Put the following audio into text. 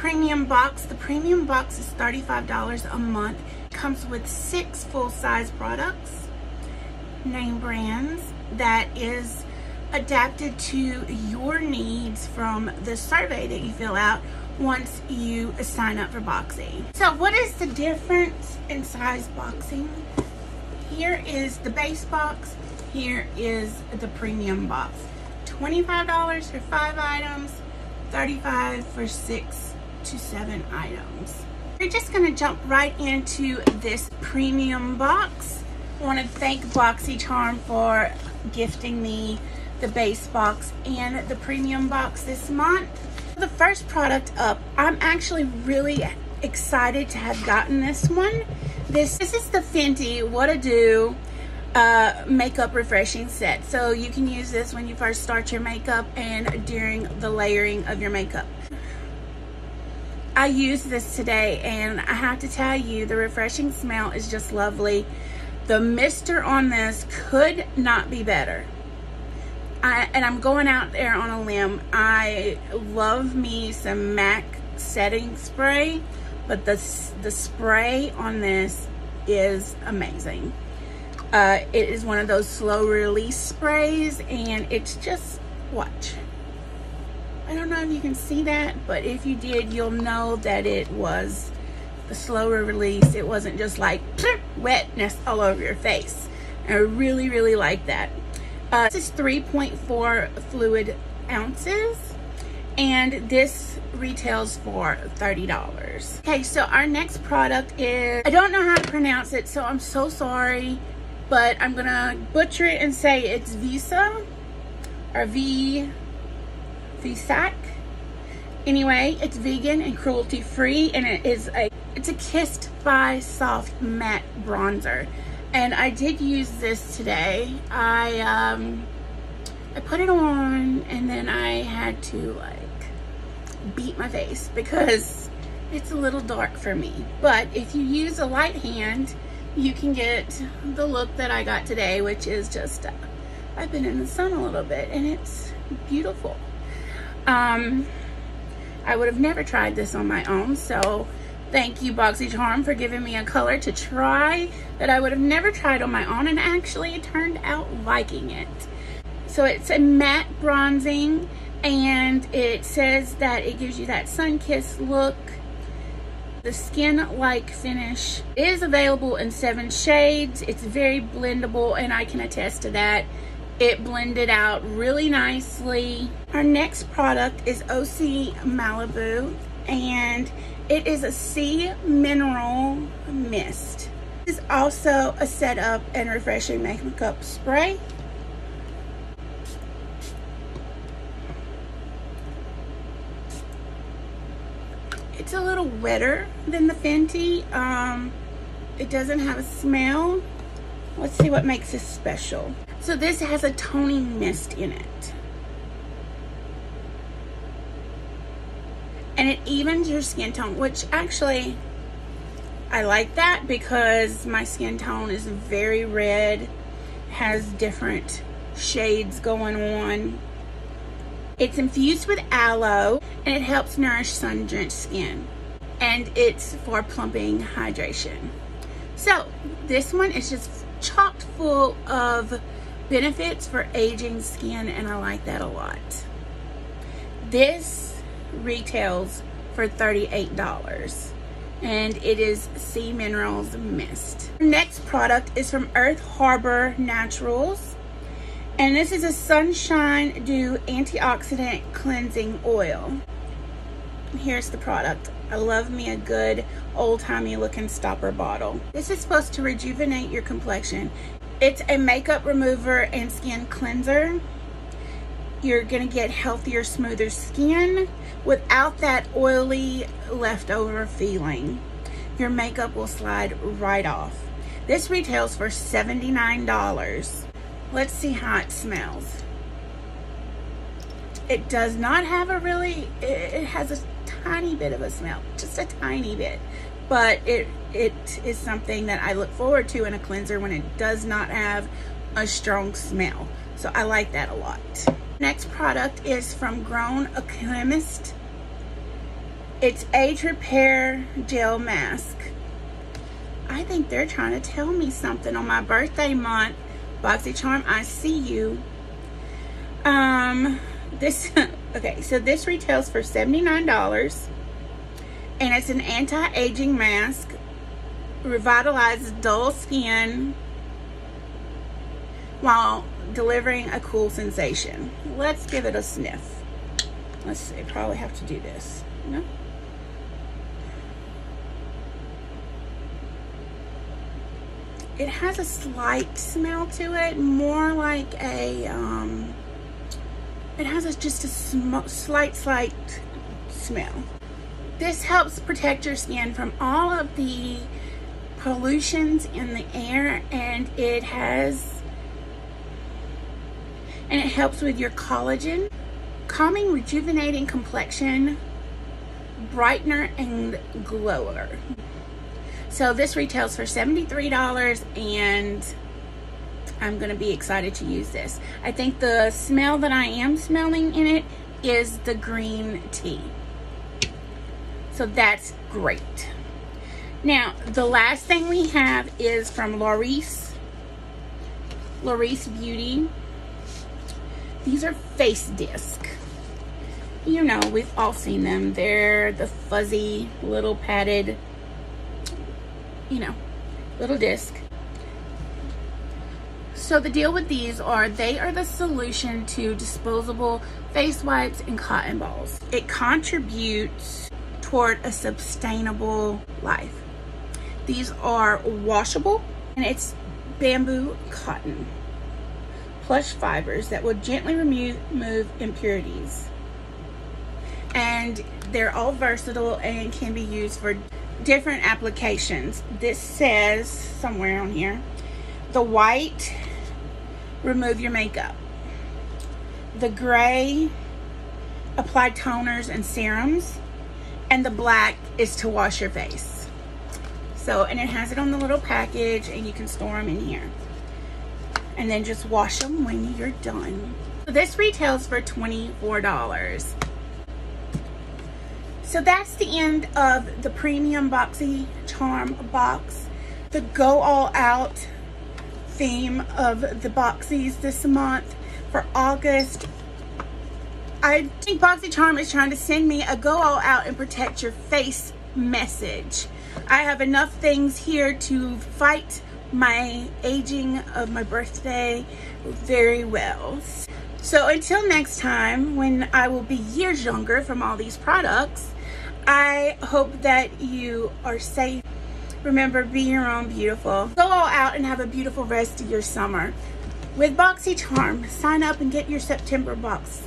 premium box. The premium box is $35 a month. It comes with 6 full-size products, name brands, that is adapted to your needs from the survey that you fill out once you sign up for Boxy. So what is the difference in size boxing? Here is the base box. Here is the premium box. $25 for 5 items, $35 for 6 to 7 items. We're just gonna jump right into this premium box. I want to thank BoxyCharm for gifting me the base box and the premium box this month. The first product up, I'm actually really excited to have gotten this one. This is the Fenty What to Do makeup refreshing set. So you can use this when you first start your makeup and during the layering of your makeup. I used this today and I have to tell you, the refreshing smell is just lovely. The mister on this could not be better. And I'm going out there on a limb. I love me some MAC setting spray, but the spray on this is amazing. It is one of those slow release sprays, and it's just, watch. I don't know if you can see that, but if you did, you'll know that it was the slower release. It wasn't just like wetness all over your face. I really, really like that. This is 3.4 fluid ounces, and this retails for $30. Okay, so our next product is, I don't know how to pronounce it, so I'm so sorry, but I'm gonna butcher it and say it's Vesca or Vesca. Anyway, it's vegan and cruelty free, and it's a Kissed by Soft Matte Bronzer. And I did use this today. I put it on and then I had to like beat my face because it's a little dark for me. But if you use a light hand, you can get the look that I got today, which is just, I've been in the sun a little bit and it's beautiful. I would have never tried this on my own, so thank you, BoxyCharm, for giving me a color to try that I would have never tried on my own, and actually it turned out liking it. So it's a matte bronzing, and it says that it gives you that sun-kissed look. The skin-like finish is available in 7 shades. It's very blendable, and I can attest to that. It blended out really nicely. Our next product is Osea Malibu, and it is a sea mineral mist. This is also a setup and refreshing makeup spray. It's a little wetter than the Fenty. It doesn't have a smell. Let's see what makes this special. So this has a toning mist in it. And it evens your skin tone, which actually I like that because my skin tone is very red, has different shades going on. It's infused with aloe, and it helps nourish sun-drenched skin. And it's for plumping hydration. So this one is just chock full of benefits for aging skin, and I like that a lot. This retails for $38, and it is Sea Minerals Mist. Next product is from Earth Harbor Naturals, and this is a Sunshine Dew Antioxidant Cleansing Oil. Here's the product. I love me a good old-timey looking stopper bottle. This is supposed to rejuvenate your complexion. It's a makeup remover and skin cleanser. You're gonna get healthier, smoother skin without that oily leftover feeling. Your makeup will slide right off. This retails for $79. Let's see how it smells. It does not have a really, it has a tiny bit of a smell, just a tiny bit. But it is something that I look forward to in a cleanser when it does not have a strong smell. So I like that a lot. Next product is from A Chemist. It's Age Repair Gel Masque. I think they're trying to tell me something on my birthday month. BoxyCharm, I see you. Okay, so this retails for $79, and it's an anti-aging mask. Revitalizes dull skin while delivering a cool sensation. Let's give it a sniff. Let's see, probably have to do this. No? It has a slight smell to it, more like a, it has just a slight smell. This helps protect your skin from all of the pollutions in the air, and it helps with your collagen, calming, rejuvenating complexion, brightener, and glower. So this retails for $73, and I'm gonna be excited to use this. I think the smell that I am smelling in it is the green tea. So that's great. Now, the last thing we have is from Laruce Beauty. These are face disc. You know, we've all seen them. They're the fuzzy, little padded, you know, little disc. So the deal with these are, they are the solution to disposable face wipes and cotton balls. It contributes toward a sustainable life. These are washable, and it's bamboo cotton, plush fibers that will gently remove impurities. And they're all versatile and can be used for different applications. This says somewhere on here, the white, remove your makeup. The gray, apply toners and serums. And the black is to wash your face. So, and it has it on the little package, and you can store them in here. And then just wash them when you're done. So this retails for $24. So that's the end of the premium BoxyCharm box. The Go All Out theme of the Boxies this month for August. I think BoxyCharm is trying to send me a go all out and protect your face message. I have enough things here to fight my aging of my birthday very well. So until next time, when I will be years younger from all these products, I hope that you are safe. Remember, be your own beautiful. Go all out and have a beautiful rest of your summer. With BoxyCharm, sign up and get your September box.